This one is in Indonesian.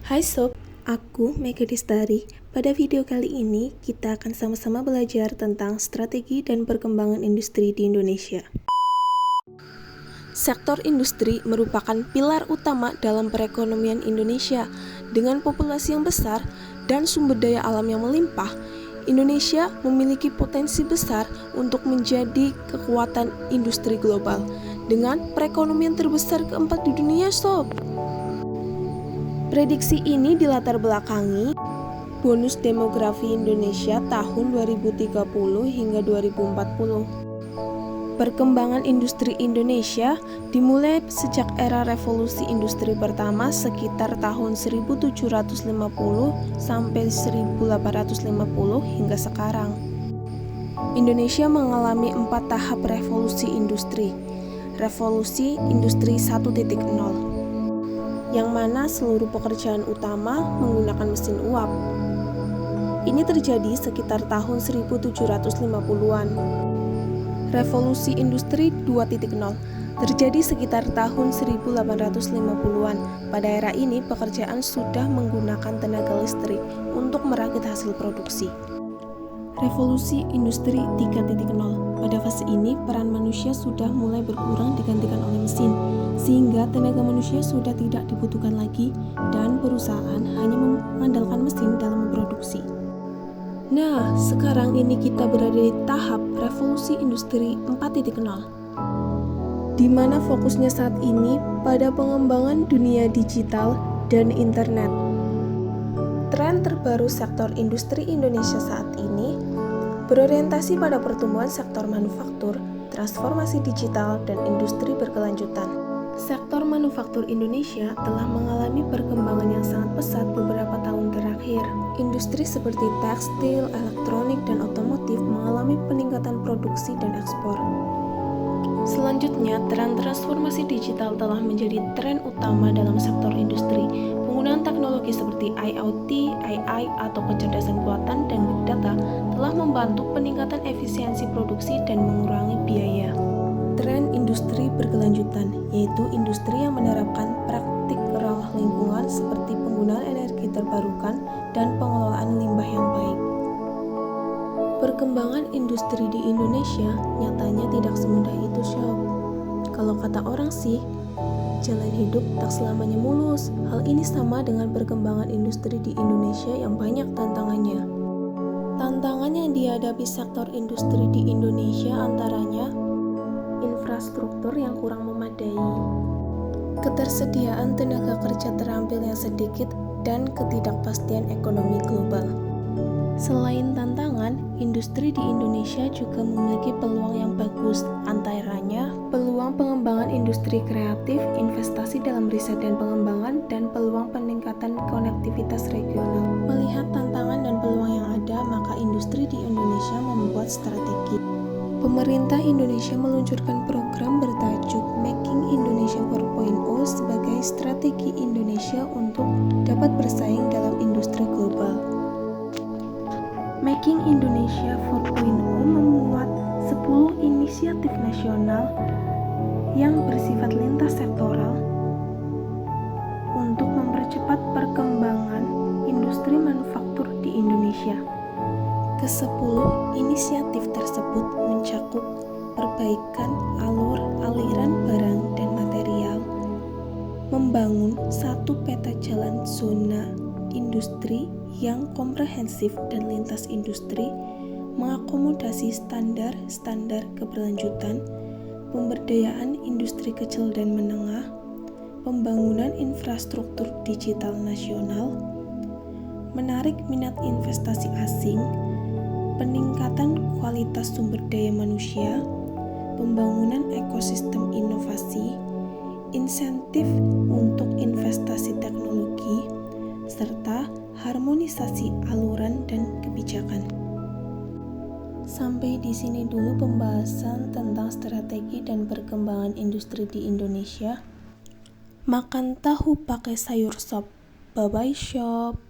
Hai Sob, aku Mega Destari. Pada video kali ini, kita akan sama-sama belajar tentang strategi dan perkembangan industri di Indonesia. Sektor industri merupakan pilar utama dalam perekonomian Indonesia. Dengan populasi yang besar dan sumber daya alam yang melimpah, Indonesia memiliki potensi besar untuk menjadi kekuatan industri global dengan perekonomian terbesar keempat di dunia, Sob. Prediksi ini dilatar belakangi bonus demografi Indonesia tahun 2030 hingga 2040. Perkembangan industri Indonesia dimulai sejak era revolusi industri pertama sekitar tahun 1750 sampai 1850 hingga sekarang. Indonesia mengalami 4 tahap revolusi industri. Revolusi Industri 1.0, yang mana seluruh pekerjaan utama menggunakan mesin uap. Ini terjadi sekitar tahun 1750-an. Revolusi Industri 2.0 terjadi sekitar tahun 1850-an. Pada era ini, pekerjaan sudah menggunakan tenaga listrik untuk merakit hasil produksi. Revolusi Industri 3.0. Pada fase ini, peran manusia sudah mulai berkurang digantikan oleh mesin, sehingga tenaga manusia sudah tidak dibutuhkan lagi dan perusahaan hanya mengandalkan mesin dalam memproduksi. Nah, sekarang ini kita berada di tahap Revolusi Industri 4.0, di mana fokusnya saat ini pada pengembangan dunia digital dan internet. Tren terbaru sektor industri Indonesia saat ini berorientasi pada pertumbuhan sektor manufaktur, transformasi digital, dan industri berkelanjutan. Sektor manufaktur Indonesia telah mengalami perkembangan yang sangat pesat beberapa tahun terakhir. Industri seperti tekstil, elektronik, dan otomotif mengalami peningkatan produksi dan ekspor. Selanjutnya, tren transformasi digital telah menjadi tren utama dalam sektor industri. Penggunaan teknologi seperti IoT, AI, atau kecerdasan buatan dan big data telah membantu peningkatan efisiensi produksi dan mengurangi biaya. Tren industri berkelanjutan, yaitu industri yang menerapkan praktik ramah lingkungan seperti penggunaan energi terbarukan dan pengelolaan limbah yang baik. Perkembangan industri di Indonesia nyatanya tidak semudah itu, Sob. Kalau kata orang sih, jalan hidup tak selamanya mulus. Hal ini sama dengan perkembangan industri di Indonesia yang banyak tantangannya. Tantangan yang dihadapi sektor industri di Indonesia antaranya infrastruktur yang kurang memadai, ketersediaan tenaga kerja terampil yang sedikit, dan ketidakpastian ekonomi global. Selain tantangan, industri di Indonesia juga memiliki peluang yang bagus, antaranya peluang pengembangan industri kreatif, investasi dalam riset dan pengembangan, dan peluang peningkatan konektivitas regional. Melihat tantangan dan peluang yang ada, maka industri di Indonesia membuat strategi. Pemerintah Indonesia meluncurkan program bertajuk Making Indonesia 4.0 sebagai strategi Indonesia untuk dapat bersaing dalam industri global. Making Indonesia 4.0 memuat 10 inisiatif nasional yang bersifat lintas sektoral untuk mempercepat perkembangan industri manufaktur di Indonesia. Ke-10 inisiatif tersebut mencakup perbaikan aliran barang dan material, membangun satu peta jalan zona industri yang komprehensif dan lintas industri, mengakomodasi standar keberlanjutan, pemberdayaan industri kecil dan menengah, pembangunan infrastruktur digital nasional, menarik minat investasi asing, peningkatan kualitas sumber daya manusia, pembangunan ekosistem inovasi, insentif untuk investasi teknologi, serta harmonisasi aluran dan kebijakan. Sampai di sini dulu pembahasan tentang strategi dan perkembangan industri di Indonesia. Makan tahu pakai sayur sop. Bye-bye, Shop.